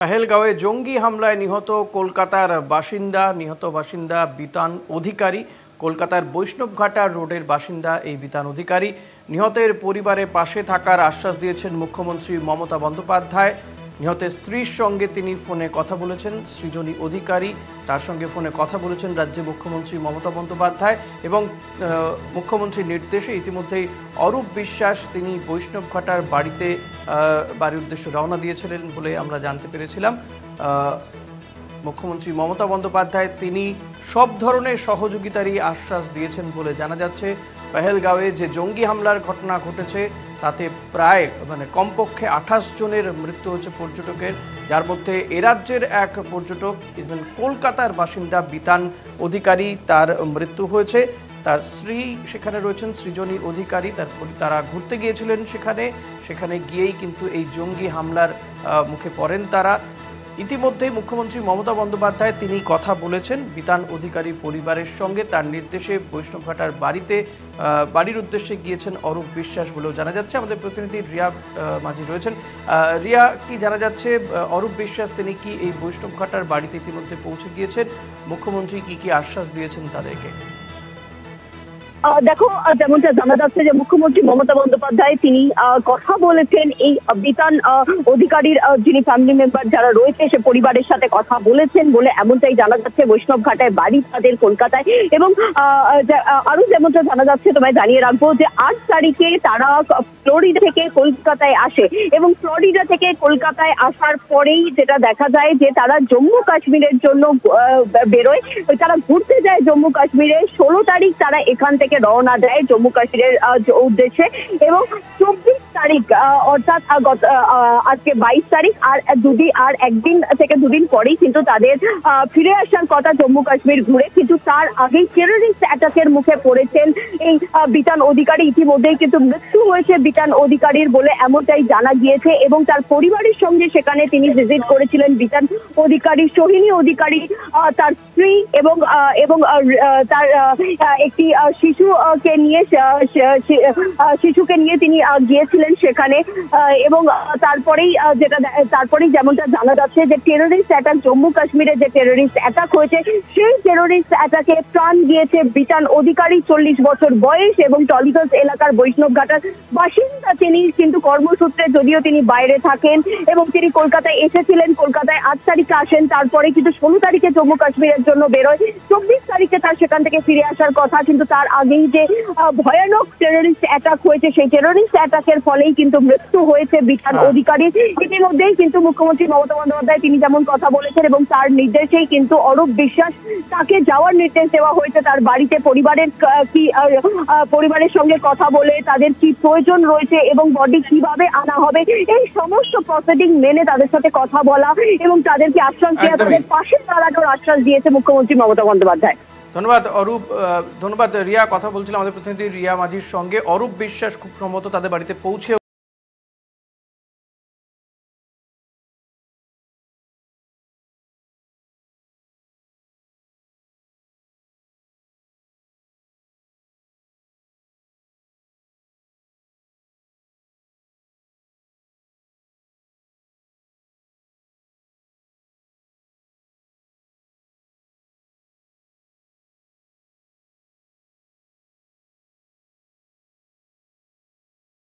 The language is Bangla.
পেহেলগাঁওয়ে জঙ্গি হামলায় নিহত কলকাতার বাসিন্দা বিতান অধিকারী। কলকাতার বৈষ্ণবঘাটা রোডের বাসিন্দা এই বিতান অধিকারী নিহতের পরিবারের পাশে থাকার আশ্বাস দিয়েছেন মুখ্যমন্ত্রী মমতা বন্দ্যোপাধ্যায়। নিহতের স্ত্রীর সঙ্গে তিনি ফোনে কথা বলেছেন সৃজনী অধিকারী, তার সঙ্গে ফোনে কথা বলেছেন রাজ্যের মুখ্যমন্ত্রী মমতা বন্দ্যোপাধ্যায় এবং মুখ্যমন্ত্রীর নির্দেশে ইতিমধ্যেই অরূপ বিশ্বাস তিনি বৈষ্ণবঘাটার বাড়ির উদ্দেশ্যে রওনা দিয়েছিলেন বলে আমরা জানতে পেরেছিলাম। মুখ্যমন্ত্রী মমতা বন্দ্যোপাধ্যায় তিনি সব ধরনের সহযোগিতারই আশ্বাস দিয়েছেন বলে জানা যাচ্ছে। পেহেলগাঁওয়ে যে জঙ্গি হামলার ঘটনা ঘটেছে তাতে প্রায় কমপক্ষে 28 জনের মৃত্যু হয়েছে পর্যটকের, যার মধ্যে এ রাজ্যের এক পর্যটক কলকাতার বাসিন্দা বিতান অধিকারী, তার মৃত্যু হয়েছে। তার স্ত্রী সেখানে রয়েছেন সৃজনী অধিকারী, তারা ঘুরতে গিয়েছিলেন সেখানে গিয়েই কিন্তু এই জঙ্গি হামলার মুখে পড়েন তারা। ইতিমধ্যেই মুখ্যমন্ত্রী মমতা বন্দ্যোপাধ্যায় তিনি কথা বলেছেন বিতান অধিকারীর পরিবারের সঙ্গে, তার নির্দেশে বৈষ্ণবঘাটার বাড়ির উদ্দেশ্যে গিয়েছেন অরূপ বিশ্বাস বলেও জানা যাচ্ছে। আমাদের প্রতিনিধি রিয়া মাঝি রয়েছেন। রিয়া, কি জানা যাচ্ছে অরূপ বিশ্বাস তিনি কি এই বৈষ্ণবঘাটার বাড়িতে ইতিমধ্যে পৌঁছে গিয়েছেন? মুখ্যমন্ত্রী কি আশ্বাস দিয়েছেন তাদেরকে? দেখো, যেমনটা জানা যাচ্ছে যে মুখ্যমন্ত্রী মমতা বন্দ্যোপাধ্যায় তিনি কথা বলেছেন এই বিতান অধিকারীর যিনি ফ্যামিলি মেম্বার যারা রয়েছে সে পরিবারের সাথে কথা বলেছেন বলে এমনটাই জানা যাচ্ছে। বৈষ্ণবঘাটায় বাড়ি তাদের কলকাতায়, এবং আরো যেমনটা জানা যাচ্ছে তোমায় জানিয়ে রাখবো যে 8 তারিখে তারা ফ্লোরিডা থেকে কলকাতায় আসে এবং ফ্লোরিডা থেকে কলকাতায় আসার পরেই যেটা দেখা যায় যে তারা জম্মু কাশ্মীরের জন্য বেরোয়, তারা ঘুরতে যায় জম্মু কাশ্মীরে। 16 তারিখ তারা এখান থেকে রওনা দেয় জম্মু কাশ্মীরের উদ্দেশ্যে এবং 24 তারিখ অর্থাৎ আজকে 22 তারিখ আর একদিন থেকে দুদিন পরেই কিন্তু তাদের ফিরে আসার কথা জম্মু কাশ্মীর ঘুরে। কিন্তু তার আগেই টেররিস্ট অ্যাটাকের মুখে পড়েছেন এই বিতান অধিকারী। ইতিমধ্যেই কিন্তু মৃত্যু হয়েছে বিতান অধিকারীর বলে এমনটাই জানা গিয়েছে এবং তার পরিবারের সঙ্গে সেখানে তিনি ভিজিট করেছিলেন বিতান অধিকারী, সোহিনী অধিকারী, তার স্ত্রী এবং তার একটি শিশুকে নিয়ে তিনি গিয়েছিলেন সেখানে। এবং তারপরেই যেমনটা জানা যাচ্ছে যে টেররিস্ট অ্যাটাক, জম্মু কাশ্মীরে যে টেররিস্ট অ্যাটাক হয়েছে সেই টেররিস্ট অ্যাটাকে প্রাণ দিয়েছে বিতান অধিকারী, 40 বছর বয়স এবং টলিগঞ্জ এলাকার বৈষ্ণবঘাটার বাসিন্দা। তিনি কিন্তু কর্মসূত্রে যদিও তিনি বাইরে থাকেন এবং তিনি কলকাতায় এসেছিলেন, কলকাতায় 8 তারিখে আসেন, তারপরে কিন্তু 16 তারিখে জম্মু কাশ্মীরের জন্য বেরোয়। 24 তারিখে তার সেখান থেকে ফিরে আসার কথা, কিন্তু তার আগেই যে ভয়ানক টেররিস্ট অ্যাটাক হয়েছে সেই টেররিস্ট অ্যাটাকের ফলেই কিন্তু মৃত্যু হয়েছে বিতান অধিকারী। ইতিমধ্যেই কিন্তু মুখ্যমন্ত্রী মমতা বন্দ্যোপাধ্যায় তিনি যেমন কথা বলেছেন এবং তার নির্দেশেই কিন্তু অরূপ বিশ্বাস তাকে যাওয়ার নির্দেশ দেওয়া হয়েছে তার বাড়িতে। পরিবারের সঙ্গে কথা বলে তাদের কি প্রয়োজন রয়েছে এবং বডি কিভাবে আনা হবে এই সমস্ত প্রসিডিং মেনে তাদের সাথে কথা বলা এবং তাদেরকে আশ্বাস দেওয়া, তাদের পাশে দাঁড়ানোর আশ্বাস দিয়েছে মুখ্যমন্ত্রী মমতা বন্দ্যোপাধ্যায়। ধন্যবাদ অরূপ। ধন্যবাদ রিয়া। কথা বলছিলাম আমাদের প্রতিনিধি রিয়া মাঝির সঙ্গে। অরূপ বিশ্বাস খুব সম্ভবত তাদের বাড়িতে পৌঁছে